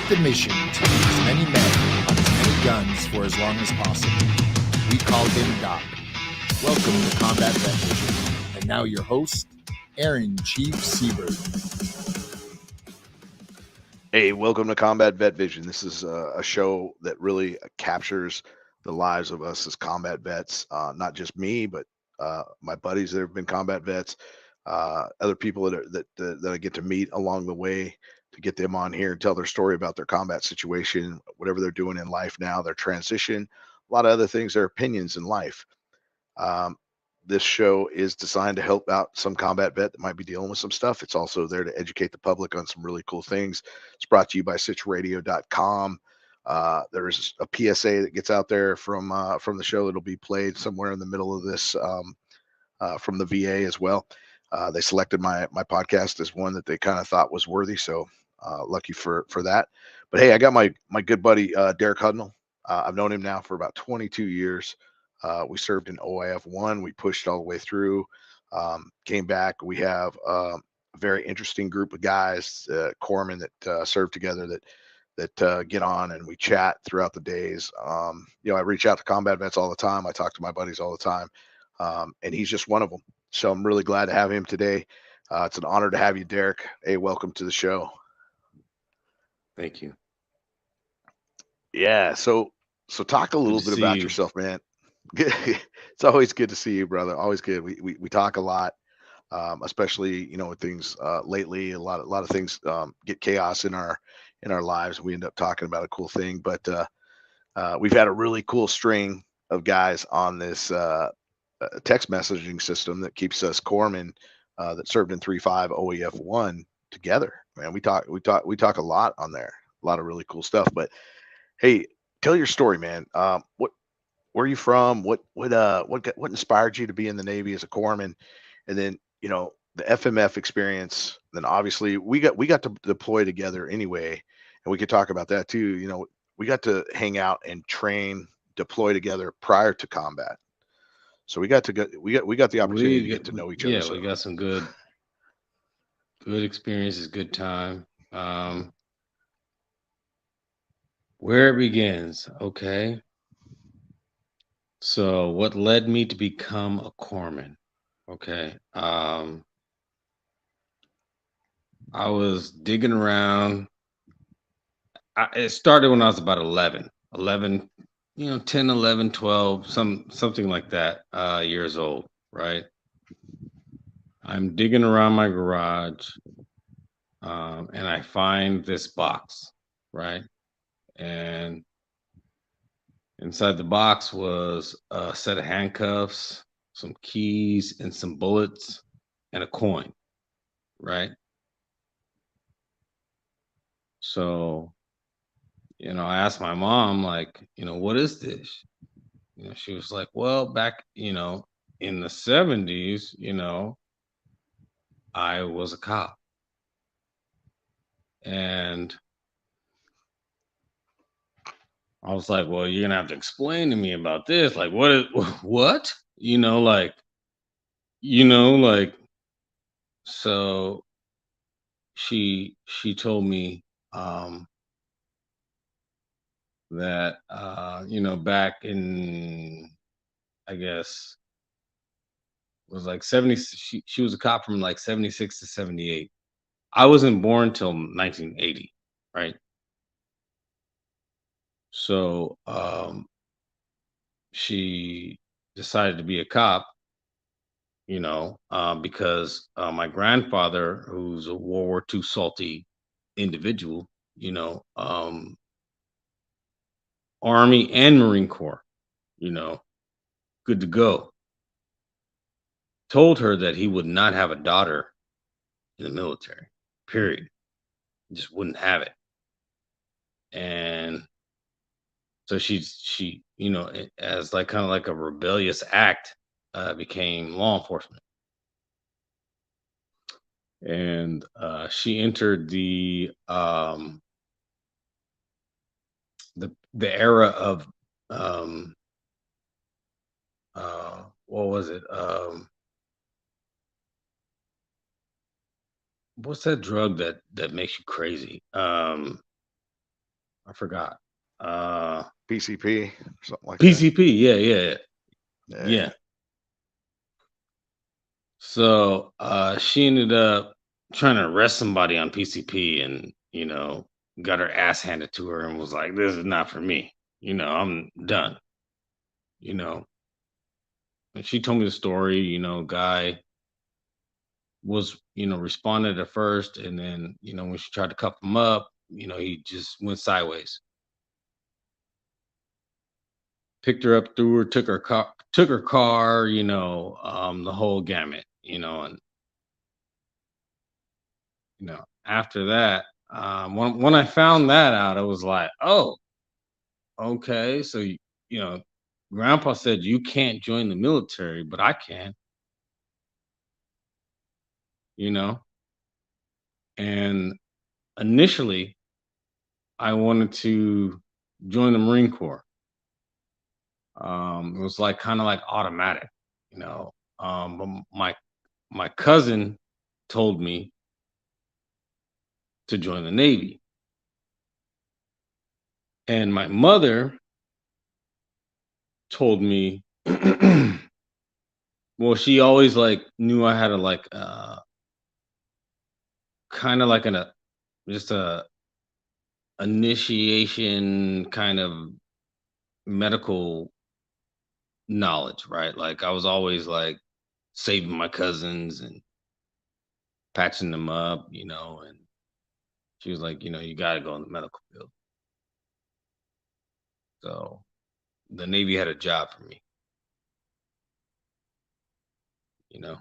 with the mission to use as many men on as many guns for as long as possible. We call him Doc. Welcome to Combat Vet Vision. And now your host, Aaron Chief Seabird. Hey, welcome to Combat Vet Vision. This is a show that really captures the lives of us as combat vets, not just me, but my buddies that have been combat vets, other people that I get to meet along the way, to get them on here and tell their story about their combat situation, whatever they're doing in life now, their transition, a lot of other things, their opinions in life. Um, this show is designed to help out some combat vet that might be dealing with some stuff. It's also there to educate the public on some really cool things. It's brought to you by SitchRadio.com. There's a PSA that gets out there from the show that'll be played somewhere in the middle of this from the VA as well. They selected my podcast as one that they kind of thought was worthy, so lucky for that. But hey, I got my good buddy Derek Hudnall. I've known him now for about 22 years. We served in OIF 1. We pushed all the way through, came back. We have a very interesting group of guys, corpsmen that serve together that get on and we chat throughout the days. I reach out to combat vets all the time. I talk to my buddies all the time, and he's just one of them. So I'm really glad to have him today. It's an honor to have you, Derek. Hey, welcome to the show. Thank you. Yeah. So talk a little bit about yourself, man. It's always good to see you, brother. Always good. We talk a lot, especially with things lately. A lot of things get chaos in our lives. We end up talking about a cool thing, but we've had a really cool string of guys on this text messaging system that keeps us corpsmen that served in 3.5 OEF 1 together. Man, we talk a lot on there. A lot of really cool stuff. But hey, tell your story, man. Where are you from? What inspired you to be in the Navy as a corpsman? And then, the FMF experience. Then obviously we got to deploy together anyway, and we could talk about that too. We got to hang out and train, deploy together prior to combat. So we got the opportunity to get to know each other. Yeah, we got some good experiences, good time. Where it begins, okay. So what led me to become a corpsman? Okay. I was digging around. It started when I was about 11, 10, 11, 12, something like that, years old, right? I'm digging around my garage, and I find this box, right? And inside the box was a set of handcuffs, some keys, and some bullets, and a coin, right? So, I asked my mom, like, what is this? She was like, well, back, in the 70s, I was a cop. And I was like, well, you're gonna have to explain to me about this. Like, what? So she told me that back in, I guess, was like 70, she was a cop from like 76 to 78. I wasn't born till 1980, right? So she decided to be a cop, because my grandfather, who's a World War II salty individual, Army and Marine Corps, good to go, told her that he would not have a daughter in the military, period. Just wouldn't have it. And so she as like kind of like a rebellious act, became law enforcement. And she entered the era of what was it? What's that drug that makes you crazy? I forgot. PCP or something like PCP. Yeah. that. Yeah. So she ended up trying to arrest somebody on PCP, and got her ass handed to her, and was like, "This is not for me. I'm done." You know, and she told me the story. Guy was responded at first, and then when she tried to cuff him up, he just went sideways. Picked her up, threw her, took her car, the whole gamut, and after that, when I found that out, I was like, oh, okay. So you know, Grandpa said you can't join the military, but I can, you know. And initially, I wanted to join the Marine Corps. It was like kind of like automatic, you know. But my cousin told me to join the Navy, and my mother told me, well, she always like knew I had a like kind of like just a initiation kind of medical knowledge, right? Like I was always like saving my cousins and patching them up, and she was like, you got to go in the medical field. So the Navy had a job for me, you know.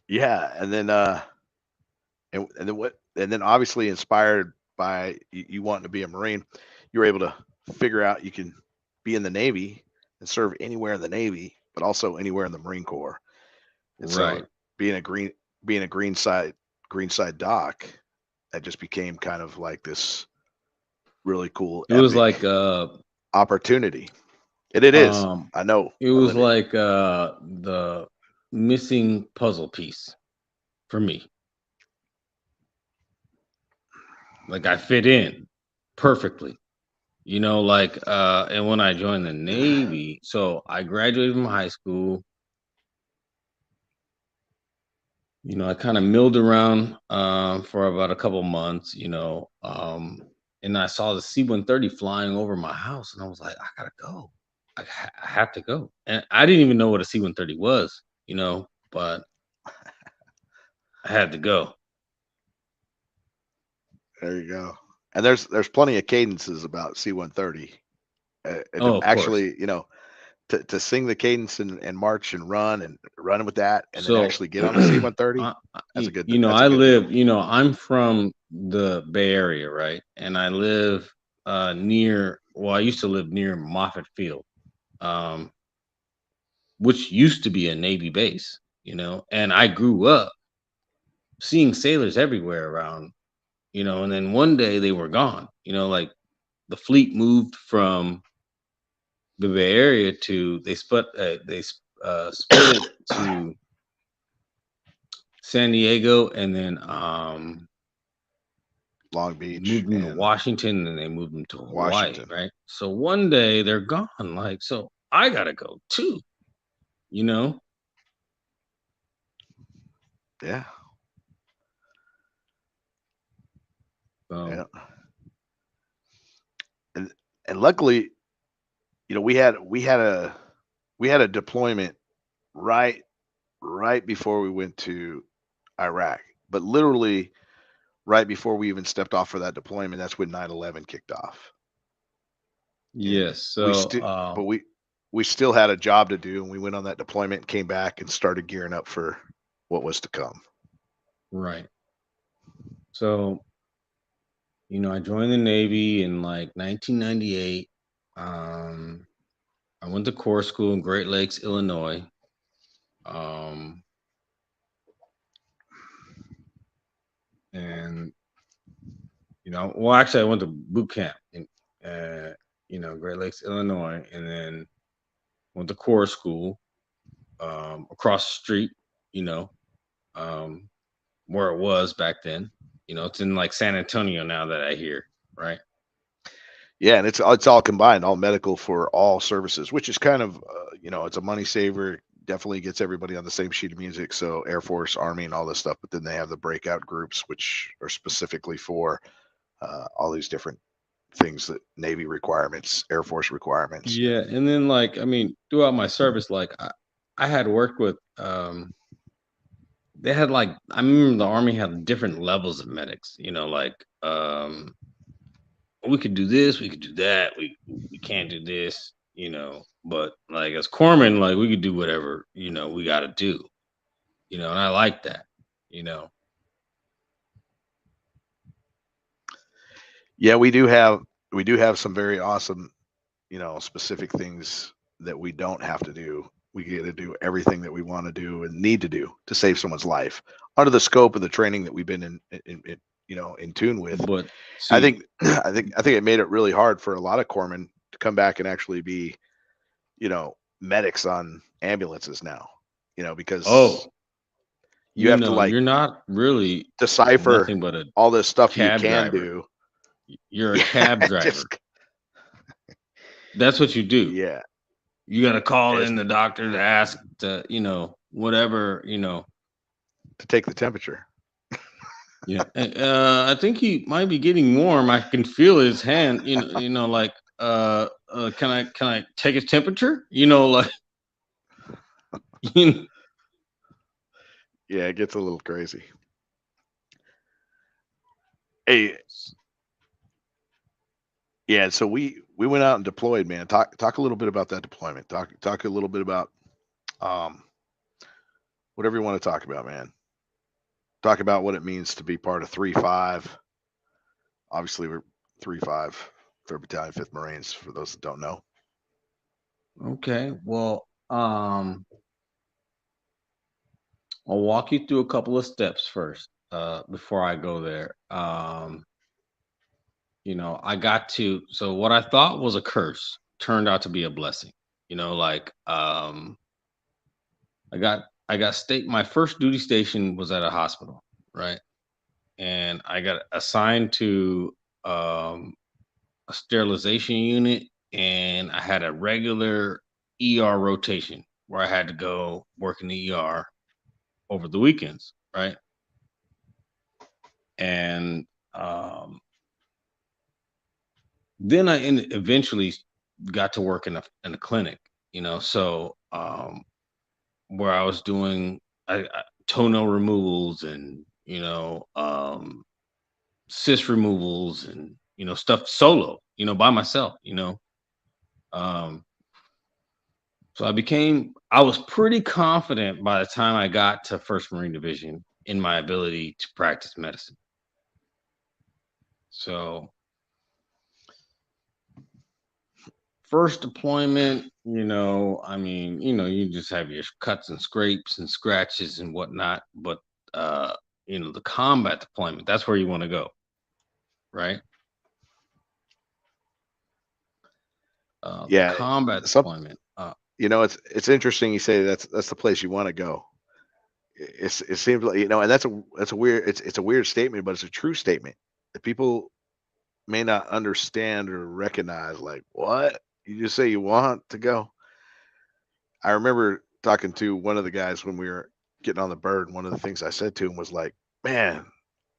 Yeah, and then and then obviously inspired by you wanting to be a Marine, you were able to figure out you can be in the Navy and serve anywhere in the Navy, but also anywhere in the Marine Corps. And so Right. being a green side doc, that just became kind of like this really cool It was like epic opportunity. And it is. um I know. it I was live it. like the missing puzzle piece for me. Like I fit in perfectly. And when I joined the Navy, so I graduated from high school. I kind of milled around for about a couple months, and I saw the C-130 flying over my house, and I was like, I gotta go. I have to go. And I didn't even know what a C-130 was, but I had to go. There you go. And there's plenty of cadences about C-130. And Oh, to of course. actually, to sing the cadence and march and run with that, and then So, actually get on a C-130, that's a I good deal. live, I'm from the Bay Area, right? And I live well, I used to live near Moffett Field, um, which used to be a Navy base, and I grew up seeing sailors everywhere around, and then one day they were gone, like the fleet moved from the Bay Area to, split it to San Diego, and then Long Beach moved them to and Washington, and they moved them to Hawaii, Washington. right? So one day they're gone. Like, so I gotta go too, you know? Yeah. So Yeah. And luckily, we had a deployment right before we went to Iraq. But literally right before we even stepped off for that deployment, that's when 9/11 kicked off. And yes, we so still but we still had a job to do, and we went on that deployment, came back and started gearing up for what was to come. right. So, I joined the Navy in like 1998. Um, I went to Corps School in Great Lakes, Illinois. Um, and well, actually, I went to boot camp in, Great Lakes, Illinois, and then went to Corps School across the street, you know, um, where it was back then. You know, it's in like San Antonio now that I hear, right? Yeah, and it's all combined, all medical for all services, which is kind of it's a money saver. Definitely gets everybody on the same sheet of music. So Air Force, Army, and all this stuff. But then they have the breakout groups, which are specifically for all these different things that Navy requirements, Air Force requirements. Yeah, and then like I mean, throughout my service, like I had worked with they had like I remember the Army had different levels of medics, you know, like we could do this, we could do that, we can't do this, you know, but like as corpsmen, like we could do whatever, you know, we gotta do, you know, and I like that, you know. Yeah, we do have some very awesome, specific things that we don't have to do. We get to do everything that we want to do and need to do to save someone's life under the scope of the training that we've been in tune with. But I see, think I think it made it really hard for a lot of corpsmen to come back and actually be, medics on ambulances now, because oh, you you have to know, like you're not really decipher nothing but a all this stuff you cab can driver. do. You're a Yeah, cab driver. just That's what you do. yeah, You got to call it's in the doctor to ask to, you know, whatever, you know. to take the temperature. Yeah. I think he might be getting warm. I can feel his hand, like can I take his temperature? You know, like you know, Yeah, it gets a little crazy. Hey, yeah, so we went out and deployed, man. Talk a little bit about that deployment. Talk a little bit about um whatever you want to talk about, man. Talk about what it means to be part of 3-5. Obviously, we're 3-5, 3rd Battalion, 5th Marines. For those that don't know, okay. Well, I'll walk you through a couple of steps first, before I go there. I got to so what I thought was a curse turned out to be a blessing. You know, like I got state my first duty station was at a hospital, right? And I got assigned to a sterilization unit, and I had a regular ER rotation where I had to go work in the ER over the weekends, right? And then eventually got to work in a clinic, so where I was doing toenail removals and cyst removals and stuff solo, by myself, um so I was pretty confident by the time I got to First Marine Division in my ability to practice medicine. So first deployment, I mean, you just have your cuts and scrapes and scratches and whatnot, but the combat deployment, that's where you want to go, right? The yeah, combat some deployment. it's interesting you say that's the place you want to go. It seems like and that's a weird it's a weird statement, but it's a true statement that people may not understand or recognize. Like, what you just say you want to go? I remember talking to one of the guys when we were getting on the bird. One of the things I said to him was like, "Man,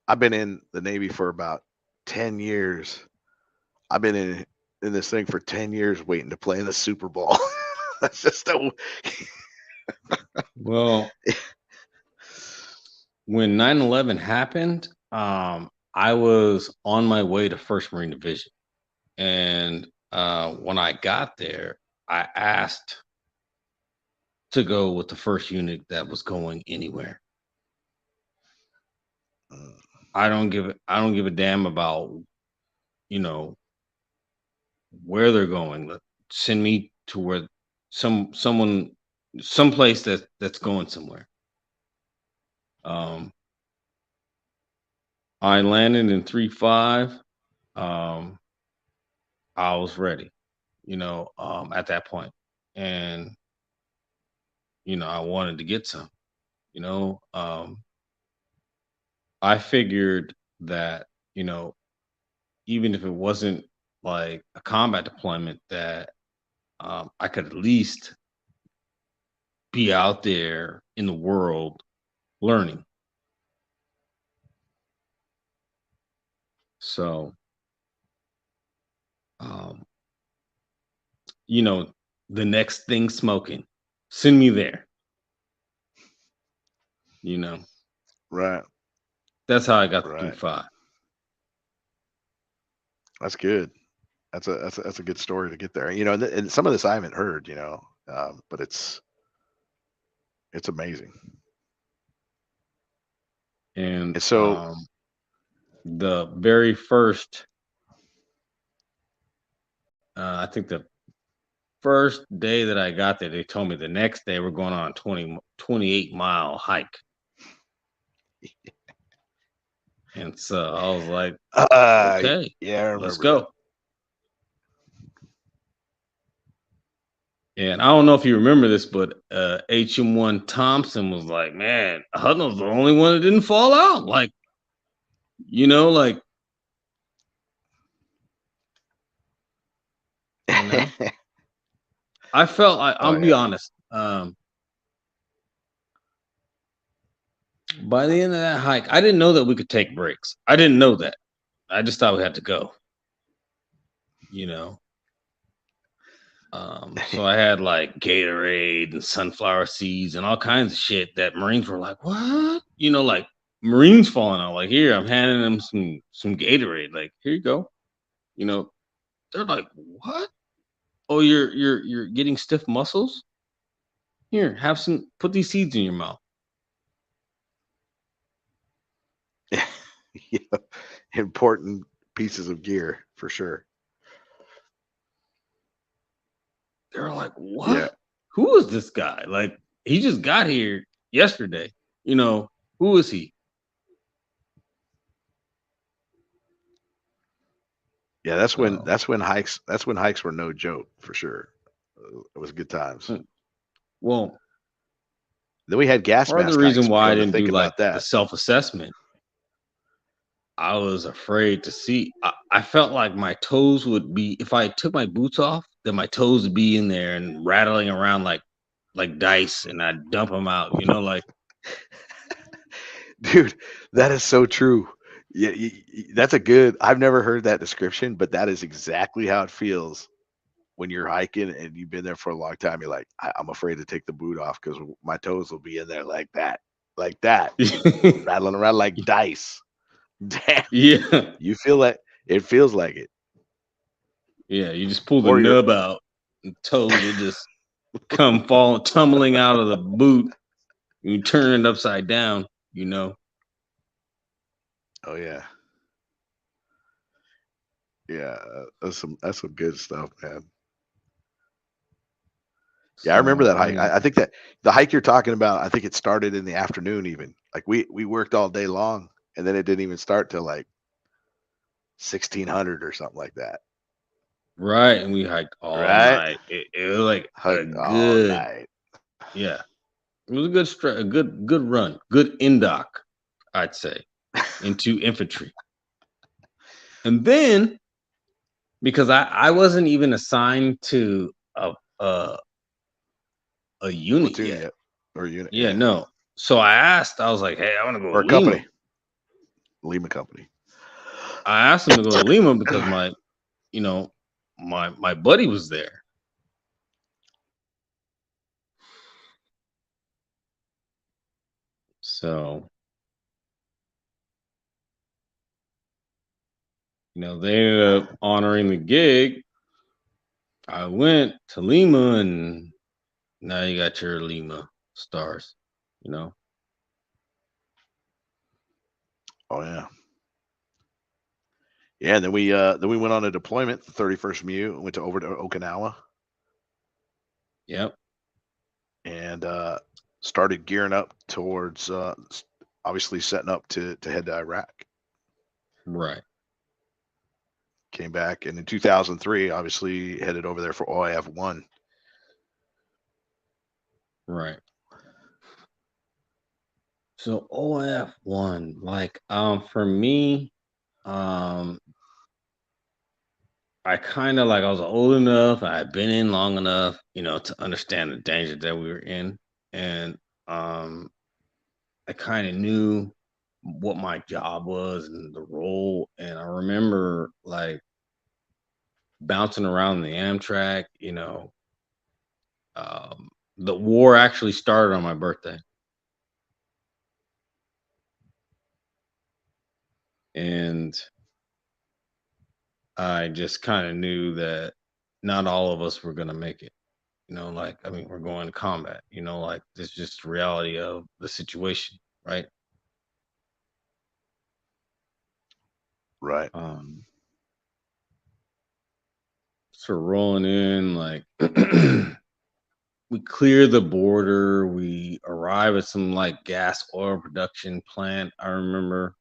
I've been in the Navy for about 10 years. I've been in this thing for 10 years, waiting to play in the Super Bowl." That's just a Well, when 9/11 happened, I was on my way to First Marine Division. And when I got there, I asked to go with the first unit that was going anywhere. I don't give a damn about, you know, where they're going. Send me to where someplace that's going somewhere. Um, I landed in 3-5. Um, I was ready, at that point. And, I wanted to get some, you know. I figured that, even if it wasn't like a combat deployment, that I could at least be out there in the world learning. So, um, the next thing smoking, send me there. Right. That's how I got to Right. 3-5. That's good. That's a good story to get there. And some of this I haven't heard. But it's amazing. And so the very first, I think the first day that I got there, they told me the next day we're going on a 28-mile hike. And so I was like, okay, yeah, let's go. And I don't know if you remember this, but HM1 Thompson was like, man, Hudnall's the only one that didn't fall out. Like, I felt like, I'll be honest. By the end of that hike, I didn't know that we could take breaks. I didn't know that. I just thought we had to go. So I had like Gatorade and sunflower seeds and all kinds of shit that Marines were like, what? Like Marines falling out. Like, here, I'm handing them some Gatorade. Like, here you go. They're like, what? Oh, you're getting stiff muscles? Here, put these seeds in your mouth. Yeah, important pieces of gear for sure. They're like, what? Yeah. Who is this guy? Like, he just got here yesterday. Who is he? Yeah, that's when hikes were no joke for sure. It was good times. Well, then we had gas mask. The reason why I didn't do like the self-assessment, I was afraid to see. I felt like my toes would be, if I took my boots off, then my toes would be in there and rattling around like dice, and I'd dump them out. Like, dude, that is so true. Yeah, that's a good. I've never heard that description, but that is exactly how it feels when you're hiking and you've been there for a long time. You're like, I'm afraid to take the boot off because my toes will be in there like that, rattling around like dice. Damn. Yeah. You feel that? It feels like it. Yeah, you just pull the nub out, and toes will just come tumbling out of the boot. You turn it upside down. Oh yeah. Yeah, that's some good stuff, man. Yeah, I remember that hike. I think that the hike you're talking about, I think it started in the afternoon even. Like we worked all day long, and then it didn't even start till like 1600 or something like that. Right, and we hiked all night. It was like hiked a good all night. Yeah. It was a good run. Good indoc, I'd say, into infantry. And then, because I wasn't even assigned to a unit yet. Or unit. Yeah, no. So I asked, I was like, hey, I want to go or to company. Lima company. I asked him to go to Lima because my buddy was there. So, they ended up honoring the gig. I went to Lima, and now you got your Lima stars, Oh yeah. Yeah, and then we went on a deployment, the 31st MU, and went over to Okinawa. Yep. And started gearing up towards obviously setting up to head to Iraq. Right. Came back, and in 2003, obviously headed over there for OIF 1. Right. So OIF 1, like for me, um, I kind of like I was old enough, I had been in long enough, to understand the danger that we were in, and um, I kind of knew what my job was and the role, and I remember like bouncing around the Amtrak. Um, the war actually started on my birthday, and I just kind of knew that not all of us were gonna make it. Like I mean, we're going to combat. Like it's just the reality of the situation, right? Right. Um, so rolling in, like we clear the border, we arrive at some like gas oil production plant. I remember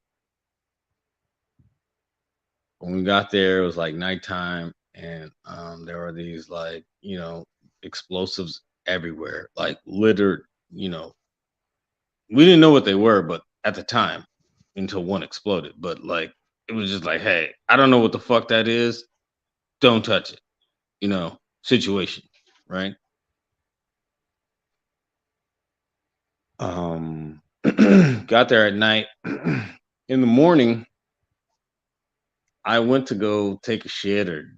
when we got there, it was like nighttime, and there were these like explosives everywhere, like littered. We didn't know what they were, but at the time, until one exploded. But like it was just like, hey, I don't know what the fuck that is. Don't touch it. Situation, right? Um, got there at night. In the morning, I went to go take a shit, or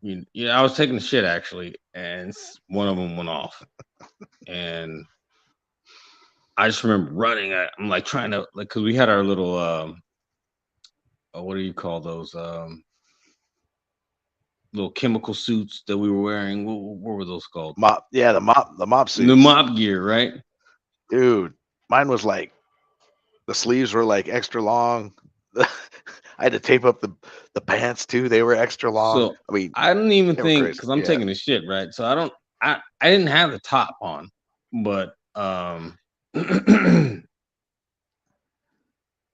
I was taking a shit actually, and one of them went off, and I just remember running. I'm like trying to like because we had our little what do you call those little chemical suits that we were wearing? What were those called? Mop. Yeah, the mop The suits. mop gear, right? Dude, mine was like the sleeves were like extra long. I had to tape up the pants too. They were extra long. So I mean, I don't even they were think crazy. because I'm Yeah. taking a shit, right? So I don't. I didn't have the top on, but I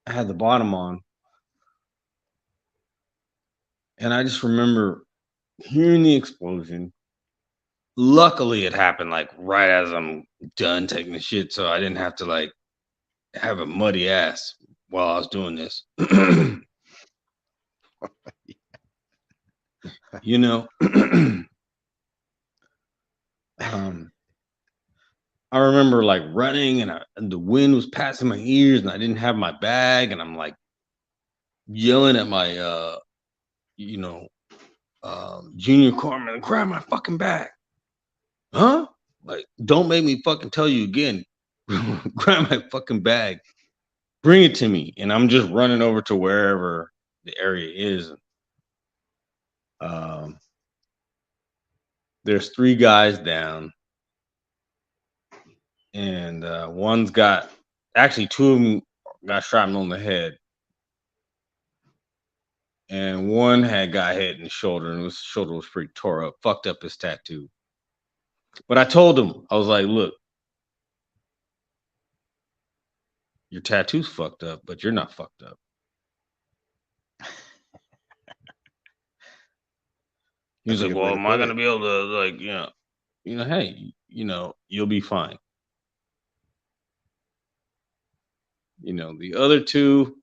had the bottom on, and I just remember hearing the explosion. Luckily, it happened like right as I'm done taking the shit, so I didn't have to like have a muddy ass while I was doing this. you know, um, I remember like running, and the wind was passing my ears, and I didn't have my bag, and I'm like yelling at my you know junior corpsman, grab my fucking bag, huh? Like, don't make me fucking tell you again. Grab my fucking bag, bring it to me, and I'm just running over to wherever the area is. Um, there's three guys down, and one's got actually two of them got shrapnel on the head, and one had got hit in the shoulder, and his shoulder was pretty tore up, fucked up his tattoo. But I told him, I was like, look, your tattoo's fucked up, but you're not fucked up. He was That's a like, good way well, to am I put gonna it. be able to like, hey, you'll be fine. The other two,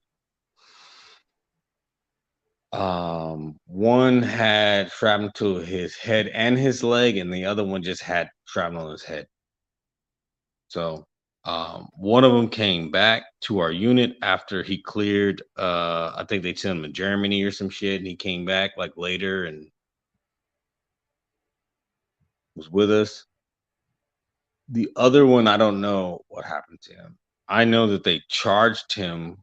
one had shrapnel to his head and his leg, and the other one just had shrapnel in his head. So one of them came back to our unit after he cleared. I think they sent him to Germany or some shit, and he came back like later and was with us. The other one, I don't know what happened to him. I know that they charged him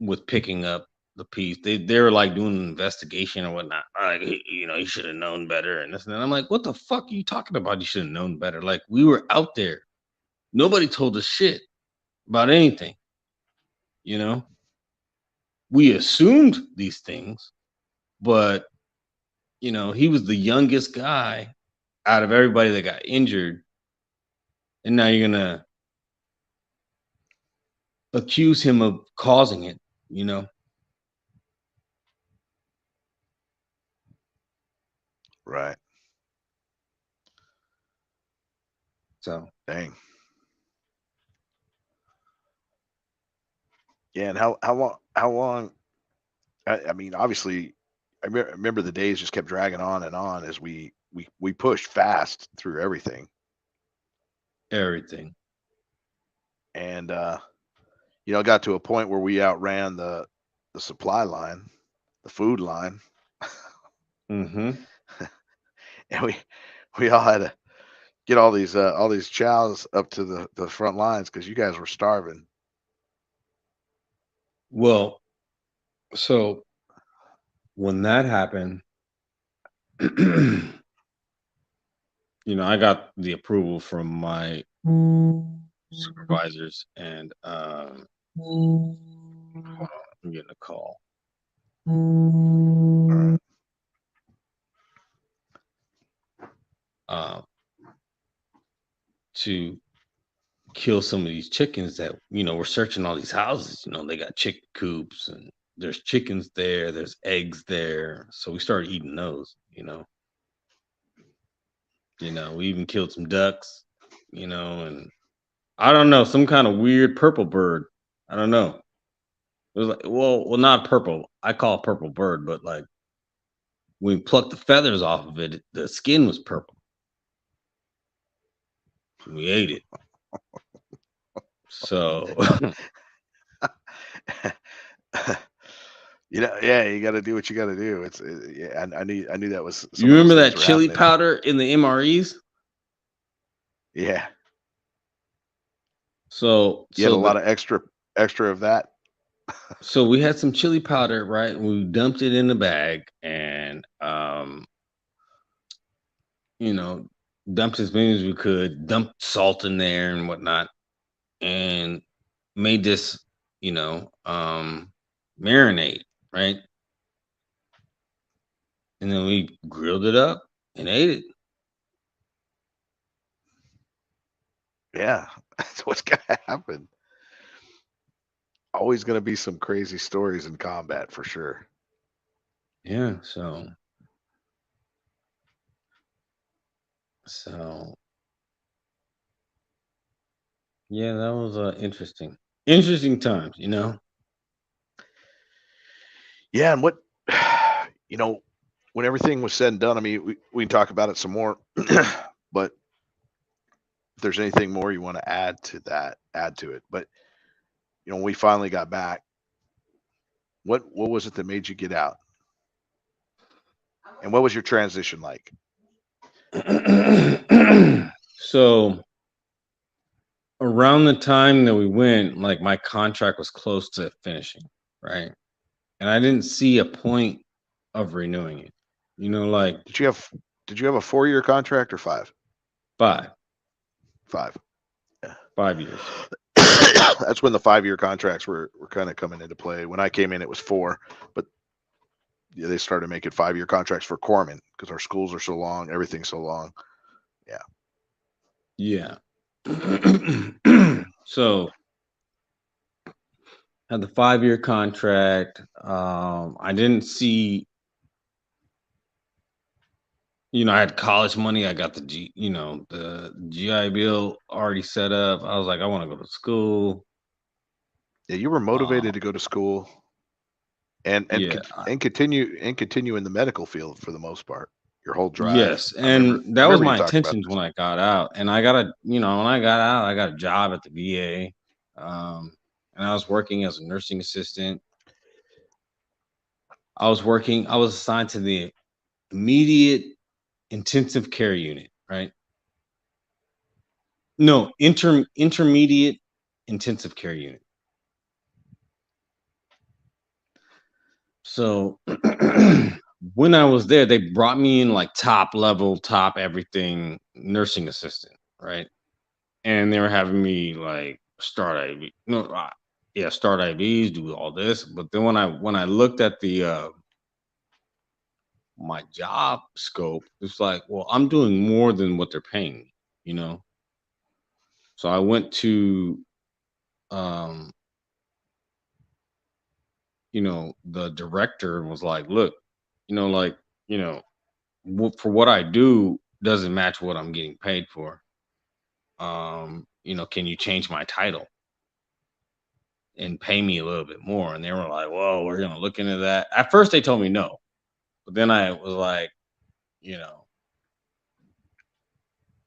with picking up the piece. They were like doing an investigation or whatnot. Like he should have known better and this and that. I'm like, what the fuck are you talking about? You should have known better. Like we were out there. Nobody told us shit about anything. You know, we assumed these things, but he was the youngest guy out of everybody that got injured, and now you're gonna accuse him of causing it. You know, Right. so Dang. Yeah. And how long I mean, obviously, remember the days just kept dragging on as we pushed fast through everything. Everything. And it got to a point where we outran the supply line, the food line. Mm-hmm. And we all had to get all these chows up to the front lines because you guys were starving. Well, so when that happened, I got the approval from my supervisors, and hold on, I'm getting a call. To kill some of these chickens that we're searching all these houses. They got chicken coops, and there's chickens there, there's eggs there, so we started eating those. We even killed some ducks, and I don't know, some kind of weird purple bird. I don't know. It was like, well, not purple. I call it purple bird, but like when we plucked the feathers off of it, the skin was purple. We ate it. So Yeah, you got to do what you got to do. Yeah, I knew that was. You remember that chili powder in the MREs? Yeah. So you had a lot of extra of that. So we had some chili powder, right? We dumped it in the bag, and dumped as many as we could, dumped salt in there and whatnot, and made this, marinade, right? And then we grilled it up and ate it. Yeah, that's what's gonna happen. Always gonna be some crazy stories in combat for sure. Yeah, so yeah, that was interesting times, Yeah, and what when everything was said and done, I mean, we can talk about it some more, but if there's anything more you want to add to it. But when we finally got back, what was it that made you get out? And what was your transition like? So around the time that we went, like my contract was close to finishing, right? And I didn't see a point of renewing it. Like did you have a 4-year contract or 5? 5. 5. Yeah. 5 years. That's when the 5-year contracts were kind of coming into play. When I came in, it was 4, but yeah, they started making 5-year contracts for corpsmen because our schools are so long, everything's so long. Yeah. So had the 5-year contract. I didn't see, I had college money. I got the the GI Bill already set up. I was like, I want to go to school. Yeah, you were motivated to go to school and continue in the medical field for the most part. Your whole drive. Yes, and that was my intentions when I got out. And I got when I got out, I got a job at the VA, and I was working as a nursing assistant. I was assigned to the immediate intensive care unit, right? No, intermediate intensive care unit. So when I was there, they brought me in like top level, top everything nursing assistant, right? And they were having me like start IV, start IVs, do all this. But then when I looked at the my job scope, it's like, well, I'm doing more than what they're paying me, So I went to the director and was like, look, for what I do doesn't match what I'm getting paid for. Can you change my title? and pay me a little bit more. And they were like, whoa, we're going to look into that. At first they told me no, but then I was like, you know,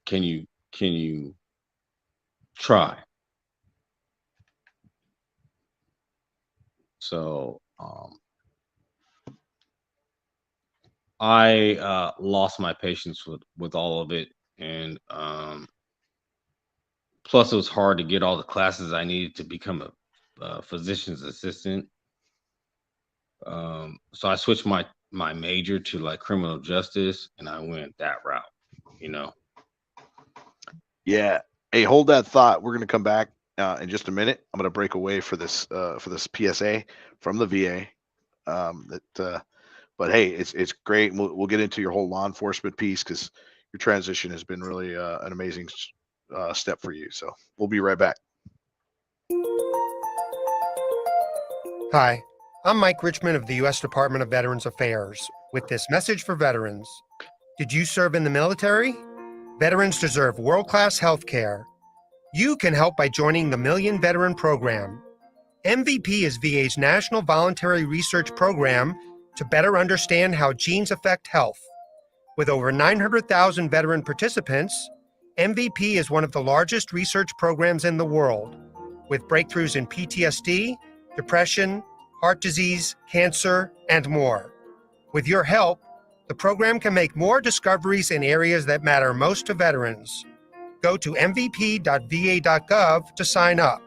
can you try? So, I lost my patience with all of it. And plus it was hard to get all the classes I needed to become a physician's assistant. So I switched my major to like criminal justice, and I went that route, you know. Yeah. Hey, hold that thought. We're going to come back in just a minute. I'm going to break away for this PSA from the VA. But hey, it's great. We'll get into your whole law enforcement piece because your transition has been really an amazing step for you. So we'll be right back. Hi, I'm Mike Richmond of the U.S. Department of Veterans Affairs with this message for veterans. Did you serve in the military? Veterans deserve world-class health care. You can help by joining the Million Veteran Program. MVP is VA's national voluntary research program to better understand how genes affect health. With over 900,000 veteran participants, MVP is one of the largest research programs in the world, with breakthroughs in PTSD, depression, heart disease, cancer, and more. With your help, the program can make more discoveries in areas that matter most to veterans. Go to mvp.va.gov to sign up,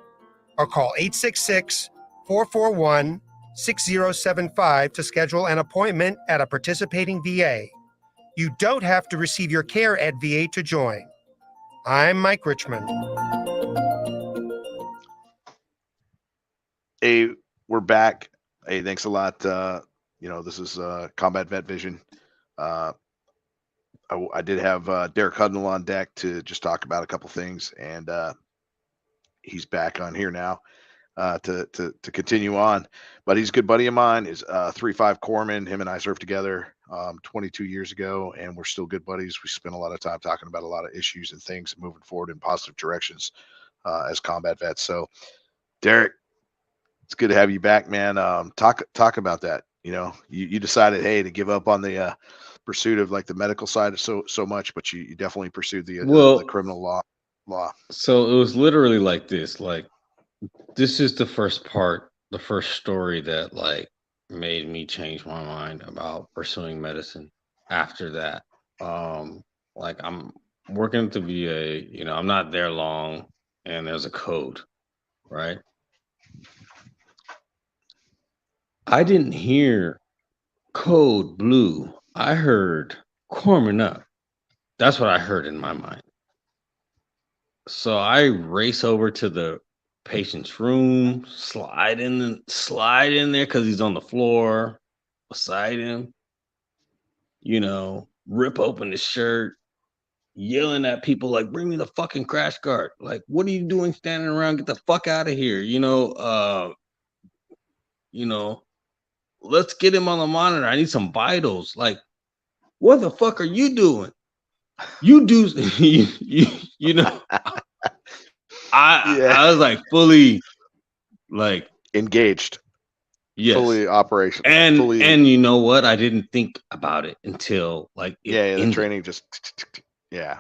or call 866-441-6075 to schedule an appointment at a participating VA. You don't have to receive your care at VA to join. I'm Mike Richmond. Hey, we're back. Hey, thanks a lot. This is Combat Vet Vision. I did have Derek Hudnall on deck to just talk about a couple things, and he's back on here now to continue on. But he's a good buddy of mine. Is 3-5 Corpsman. Him and I served together 22 years ago, and we're still good buddies. We spent a lot of time talking about a lot of issues and things, and moving forward in positive directions as combat vets. So, Derek, it's good to have you back, man. Talk about that. You know, you decided, hey, to give up on the pursuit of like the medical side so much, but you definitely pursued the criminal law. So it was literally like this. Like, this is the first story that like made me change my mind about pursuing medicine. After that, like I'm working at the VA. You know, I'm not there long, and there's a code, right? I didn't hear code blue. I heard Corpsman up. That's what I heard in my mind. So I race over to the patient's room, slide in there because he's on the floor beside him. You know, rip open his shirt, yelling at people like, "Bring me the fucking crash cart!" Like, what are you doing standing around? Get the fuck out of here! Let's get him on the monitor. I need some vitals. Like, what the fuck are you doing? You do, you know. I was like fully, like engaged, yes, fully operational, and you know what? I didn't think about it until like the training just yeah.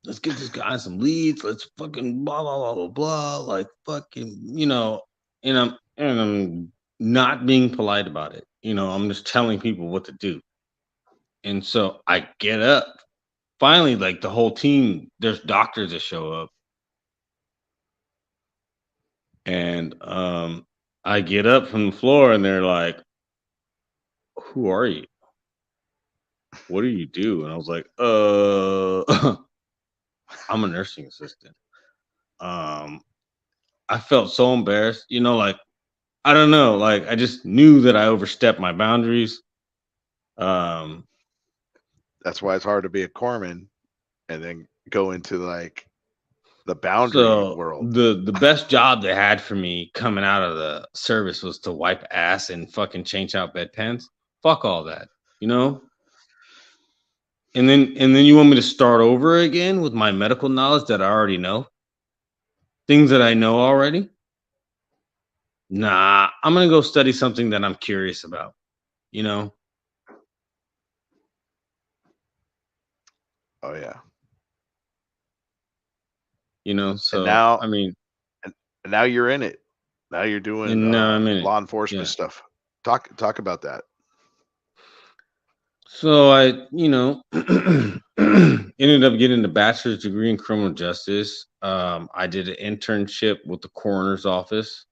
Let's get this guy some leads. Let's fucking blah blah blah blah blah. Like fucking, you know. And I'm not being polite about it. You know, I'm just telling people what to do. And so I get up. Finally, like the whole team, there's doctors that show up. And I get up from the floor and they're like, "Who are you? What do you do?" And I was like, I'm a nursing assistant. I felt so embarrassed, you know, like, I don't know, like, I just knew that I overstepped my boundaries. That's why it's hard to be a corpsman and then go into like the boundary world. The best job they had for me coming out of the service was to wipe ass and fucking change out bedpans. Fuck all that, you know? And then you want me to start over again with my medical knowledge that I already know? things that I know already. Nah, I'm gonna go study something that I'm curious about. You know. Oh yeah. You know. And So now, I mean, and now you're in it. Now you're doing and now I'm in it. law enforcement Yeah. stuff. Talk about that. So I, ended up getting a bachelor's degree in criminal justice. I did an internship with the coroner's office.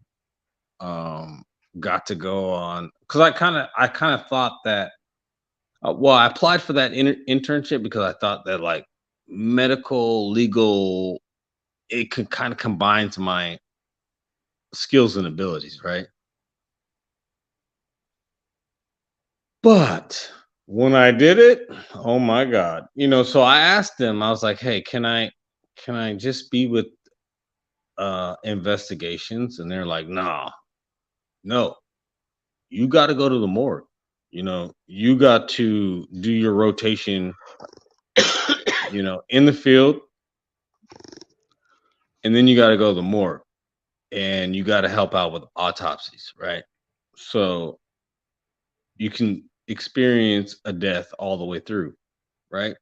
Got to go on because I kind of thought that. Well, I applied for that internship because I thought that like medical, legal, it could kind of combines my skills and abilities, right? But when I did it, oh my God. So I asked them, I was like, hey, can I just be with investigations? And they're like, nah, no, you got to go to the morgue. You got to do your rotation, in the field, and then you got to go to the morgue and you got to help out with autopsies, right? So you can experience a death all the way through, right?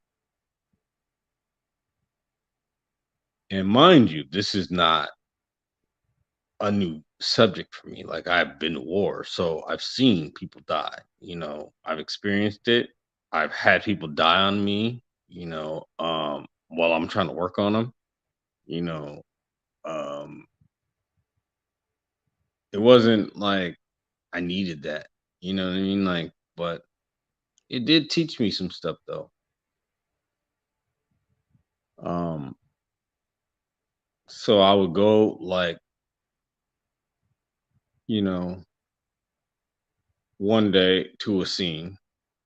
And mind you, this is not a new subject for me. Like I've been to war, so I've seen people die. I've experienced it. I've had people die on me. While I'm trying to work on them. You know, um, it wasn't like I needed that. You know what I mean? Like, but it did teach me some stuff though. Um, so I would go like, you know, one day to a scene.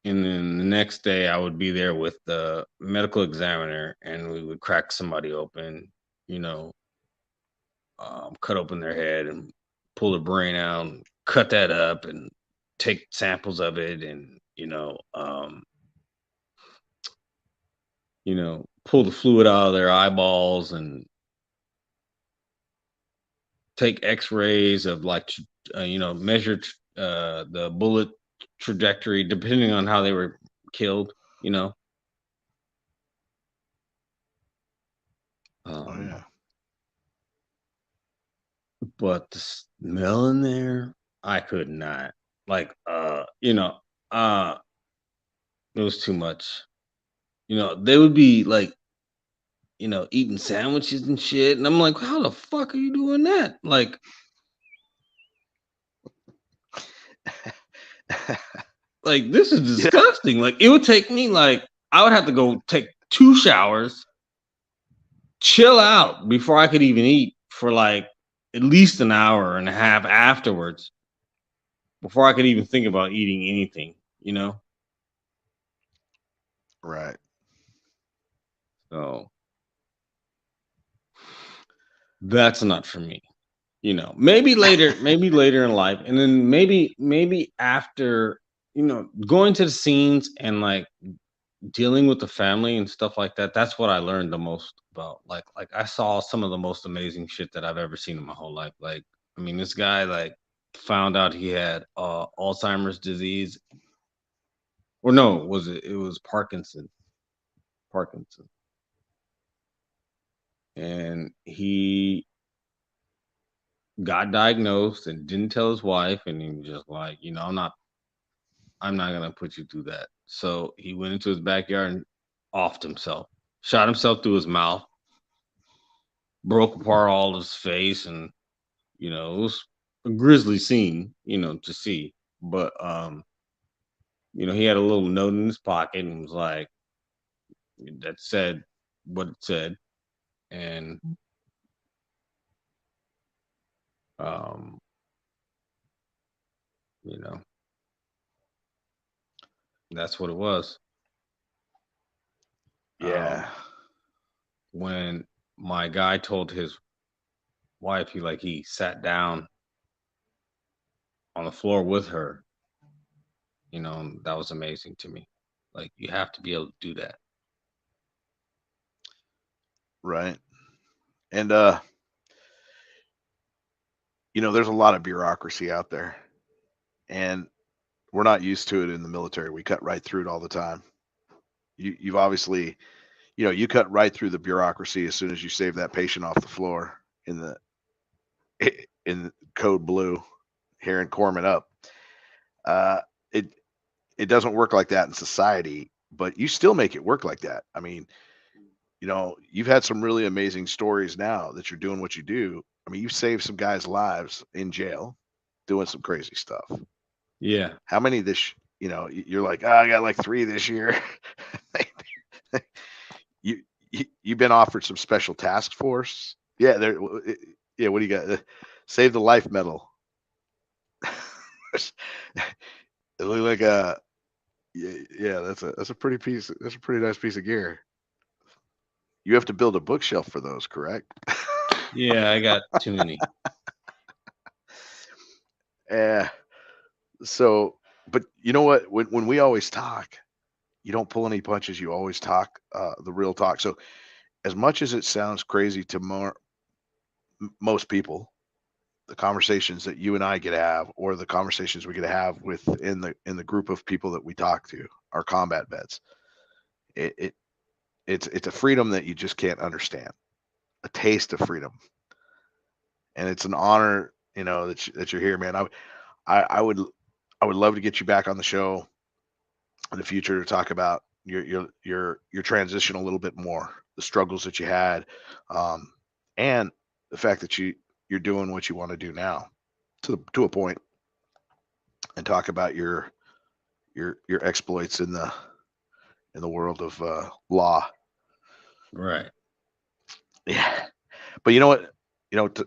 And then the next day I would be there with the medical examiner and we would crack somebody open, you know, cut open their head and pull the brain out and cut that up and take samples of it and, pull the fluid out of their eyeballs and take x-rays of like, measure the bullet trajectory depending on how they were killed, you know. Oh yeah. But the smell in there, I could not. Like, it was too much. They would be like, eating sandwiches and shit. And I'm like, how the fuck are you doing that? Like, this is Yeah. disgusting. Like, it would take me like, I would have to go take 2 showers, chill out before I could even eat for like at least an hour and a half afterwards before I could even think about eating anything, Right. So that's not for me. Maybe later in life, and then maybe after, going to the scenes and like dealing with the family and stuff like that. That's what I learned the most about. Like I saw some of the most amazing shit that I've ever seen in my whole life. Like, I mean, this guy like found out he had Alzheimer's disease, or no, it was Parkinson. And he got diagnosed and didn't tell his wife, and he was just like, I'm not gonna put you through that. So he went into his backyard and offed himself, shot himself through his mouth, broke apart all his face, and it was a grisly scene, to see. But he had a little note in his pocket and was like, that said what it said, and um, you know, that's what it was. Yeah. When my guy told his wife, he sat down on the floor with her, that was amazing to me. Like, you have to be able to do that. Right. And there's a lot of bureaucracy out there, and we're not used to it in the military. We cut right through it all the time. You've obviously, you cut right through the bureaucracy as soon as you save that patient off the floor in the in code blue here in Corpsman up. Uh, it it doesn't work like that in society, but you still make it work like that. I mean, you've had some really amazing stories now that you're doing what you do. I mean, you've saved some guys' lives in jail doing some crazy stuff. Yeah. How many you're like, I got like 3 this year. You've been offered some special task force. Yeah, yeah, what do you got? Save the life medal. It looked like yeah, that's a pretty nice piece of gear. You have to build a bookshelf for those, correct? Yeah, I got too many. Yeah. So, but you know what? When we always talk, you don't pull any punches. You always talk the real talk. So, as much as it sounds crazy to most people, the conversations that you and I get to have, or the conversations we get to have in the group of people that we talk to, our combat vets, it's a freedom that you just can't understand, a taste of freedom, and it's an honor, that you're here, man. I would love to get you back on the show in the future to talk about your transition a little bit more, the struggles that you had, and the fact that you're doing what you want to do now to a point, and talk about your exploits in the world of law. Right. Yeah, but you know what?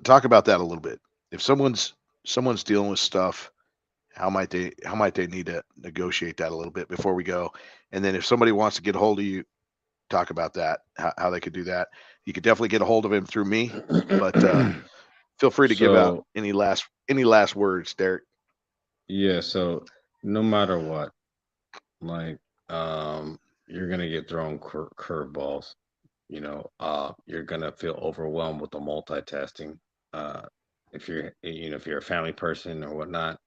Talk about that a little bit. If someone's dealing with stuff, how might they need to negotiate that a little bit before we go? And then if somebody wants to get a hold of you, talk about that, how they could do that. You could definitely get a hold of him through me, but feel free to give out any last words, Derek. Yeah, so no matter what, like you're gonna get thrown curveballs. You're gonna feel overwhelmed with the multitasking. If you're a family person or whatnot,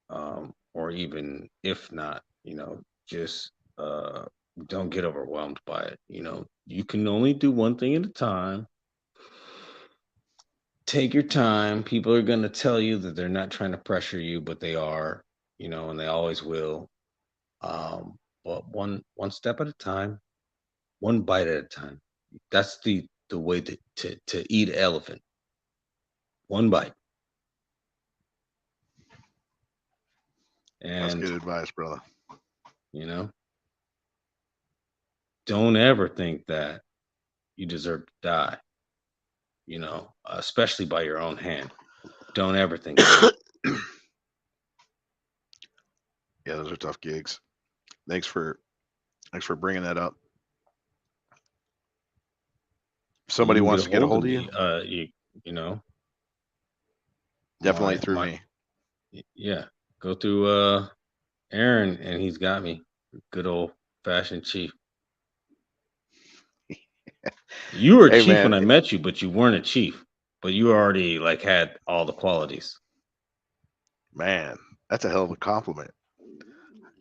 or even if not, just don't get overwhelmed by it. You can only do one thing at a time. Take your time. People are going to tell you that they're not trying to pressure you, but they are, and they always will. But one step at a time, one bite at a time. That's the way to eat an elephant. One bite. That's And good advice, brother. Don't ever think that you deserve to die. Especially by your own hand. Don't ever think that. Yeah, those are tough gigs. Thanks for bringing that up. If somebody wants to get a hold of you, you know, definitely through me. Yeah, go through Aaron, and he's got me. Good old fashioned chief. You were a chief when I met you, but you weren't a chief. But you already had all the qualities. Man, that's a hell of a compliment.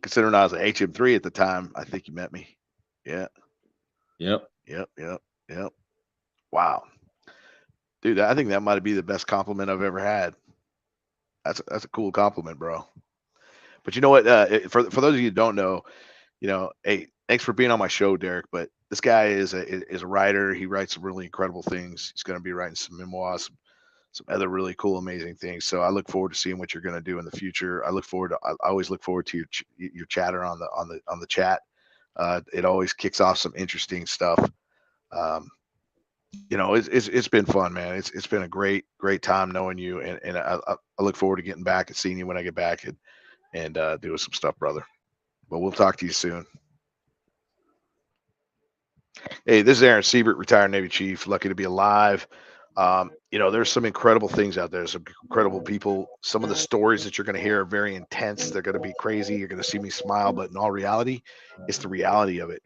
Considering I was an HM3 at the time, I think you met me. Yeah. Yep. Wow. Dude, I think that might be the best compliment I've ever had. That's a cool compliment, bro. But you know what? For those of you who don't know, hey, thanks for being on my show, Derek. But this guy is a writer. He writes some really incredible things. He's going to be writing some memoirs, some other really cool, amazing things. So I look forward to seeing what you're going to do in the future. I always look forward to your chatter on the chat. It always kicks off some interesting stuff. It's been fun, man. It's been a great time knowing you, and I look forward to getting back and seeing you when I get back and doing some stuff, brother. But we'll talk to you soon. Hey, this is Aaron Siebert, retired Navy chief. Lucky to be alive. There's some incredible things out there, some incredible people. Some of the stories that you're going to hear are very intense. They're going to be crazy. You're going to see me smile, but in all reality, it's the reality of it.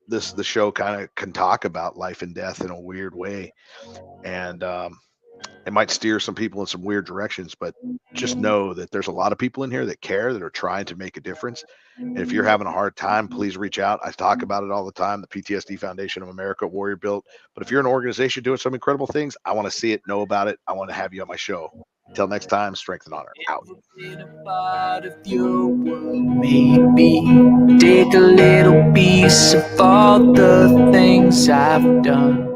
The show kind of can talk about life and death in a weird way, and it might steer some people in some weird directions, but just know that there's a lot of people in here that care, that are trying to make a difference. And if you're having a hard time, please reach out. I talk about it all the time, the PTSD Foundation of America, Warrior Built. But if you're an organization doing some incredible things, I want to see it, know about it. I want to have you on my show. Until next time, strength and honor. Out. Part of your world, maybe take a little piece of all the things I've done.